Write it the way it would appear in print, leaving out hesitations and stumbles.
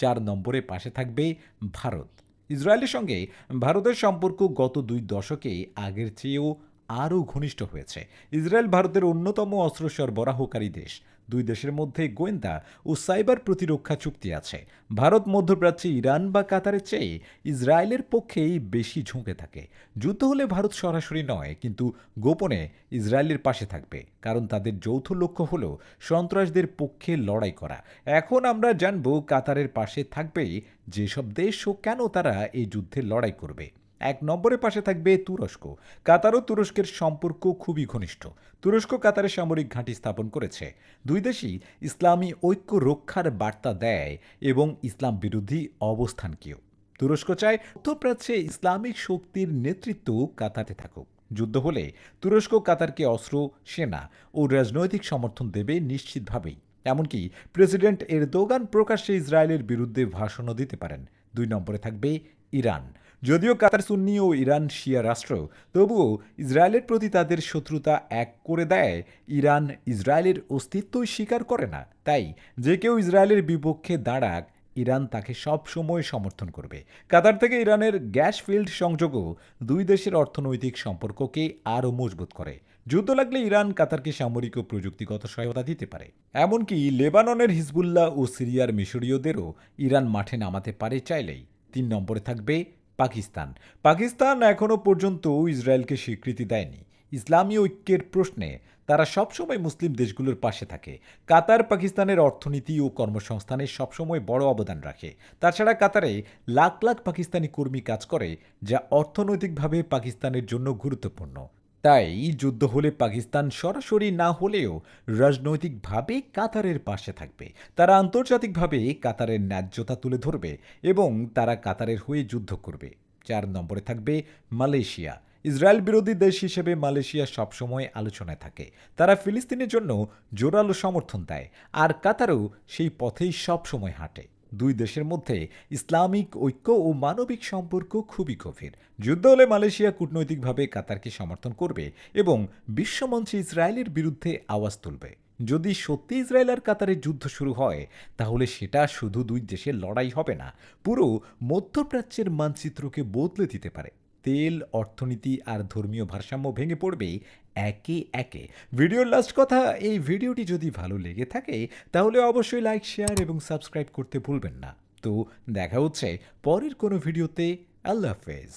4 নম্বরে পাশে থাকবে ভারত। ইসরায়েলের সঙ্গে ভারতের সম্পর্ক গত 2 দশকে আগের চেয়েও আরও ঘনিষ্ঠ হয়েছে। ইসরায়েল ভারতের অন্যতম অস্ত্র সরবরাহকারী দেশ। দুই দেশের মধ্যে গোয়েন্দা ও সাইবার প্রতিরক্ষা চুক্তি আছে। ভারত মধ্যপ্রাচ্যে ইরান বা কাতারের চেয়ে ইসরায়েলের পক্ষেই বেশি ঝুঁকে থাকে। যুদ্ধ হলে ভারত সরাসরি নয়, কিন্তু গোপনে ইসরায়েলের পাশে থাকবে, কারণ তাদের যৌথ লক্ষ্য হল সন্ত্রাসদের পক্ষে লড়াই করা। এখন আমরা জানব কাতারের পাশে থাকবে যেসব দেশ ও কেন তারা এই যুদ্ধে লড়াই করবে। 1 নম্বরে পাশে থাকবে তুরস্ক। কাতার ও তুরস্কের সম্পর্ক খুবই ঘনিষ্ঠ। তুরস্ক কাতারে সামরিক ঘাঁটি স্থাপন করেছে। দুই দেশই ইসলামী ঐক্য রক্ষার বার্তা দেয় এবং ইসলাম বিরোধী অবস্থানকেও। তুরস্ক চায় মধ্যপ্রাচ্যে ইসলামিক শক্তির নেতৃত্ব কাতারে থাকুক। যুদ্ধ হলে তুরস্ক কাতারকে অস্ত্র, সেনা ও রাজনৈতিক সমর্থন দেবে নিশ্চিতভাবেই। এমনকি প্রেসিডেন্ট এরদোগান প্রকাশ্যে ইসরায়েলের বিরুদ্ধে ভাষণও দিতে পারেন। 2 নম্বরে থাকবে ইরান। যদিও কাতার সুন্নি ও ইরান শিয়া রাষ্ট্র, তবুও ইসরায়েলের প্রতি তাদের শত্রুতা এক করে দেয়। ইরান ইসরায়েলের অস্তিত্বই স্বীকার করে না। তাই যে কেউ ইসরায়েলের বিপক্ষে দাঁড়াক, ইরান তাকে সব সময় সমর্থন করবে। কাতার থেকে ইরানের গ্যাস ফিল্ড সংযোগও দুই দেশের অর্থনৈতিক সম্পর্ককে আরও মজবুত করে। যুদ্ধ লাগলে ইরান কাতারকে সামরিক ও প্রযুক্তিগত সহায়তা দিতে পারে। এমনকি লেবাননের হিজবুল্লাহ ও সিরিয়ার মিশরীয়দেরও ইরান মাঠে নামাতে পারে চাইলেই। 3 নম্বরে থাকবে পাকিস্তান। পাকিস্তান এখনও পর্যন্ত ইসরায়েলকে স্বীকৃতি দেয়নি। ইসলামী ঐক্যের প্রশ্নে তারা সবসময় মুসলিম দেশগুলোর পাশে থাকে। কাতার পাকিস্তানের অর্থনীতি ও কর্মসংস্থানে সবসময় বড় অবদান রাখে। তাছাড়া কাতারে লাখ লাখ পাকিস্তানি কর্মী কাজ করে, যা অর্থনৈতিকভাবে পাকিস্তানের জন্য গুরুত্বপূর্ণ। তাই যুদ্ধ হলে পাকিস্তান সরাসরি না হলেও রাজনৈতিকভাবে কাতারের পাশে থাকবে। তারা আন্তর্জাতিকভাবে কাতারের ন্যায্যতা তুলে ধরবে এবং তারা কাতারের হয়ে যুদ্ধ করবে। 4 নম্বরে থাকবে মালয়েশিয়া। ইসরায়েল বিরোধী দেশ হিসেবে মালয়েশিয়া সবসময় আলোচনায় থাকে। তারা ফিলিস্তিনের জন্য জোরালো সমর্থন দেয়, আর কাতারও সেই পথেই সবসময় হাঁটে। দুই দেশের মধ্যে ইসলামিক ঐক্য ও মানবিক সম্পর্ক খুবই গভীর। যুদ্ধ হলে মালয়েশিয়া কূটনৈতিকভাবে কাতারকে সমর্থন করবে এবং বিশ্বমঞ্চে ইসরায়েলের বিরুদ্ধে আওয়াজ তুলবে। যদি সত্যি ইসরায়েল আর কাতারের যুদ্ধ শুরু হয়, তাহলে সেটা শুধু দুই দেশের লড়াই হবে না, পুরো মধ্যপ্রাচ্যের মানচিত্রকে বদলে দিতে পারে। তেল, অর্থনীতি আর ধর্মীয় ভারসাম্য ভেঙে পড়বে একে একে। ভিডিওর লাস্ট কথা, এই ভিডিওটি যদি ভালো লেগে থাকে তাহলে অবশ্যই লাইক, শেয়ার এবং সাবস্ক্রাইব করতে ভুলবেন না। তো দেখা হচ্ছে পরের কোনো ভিডিওতে। আল্লাহ হাফেজ।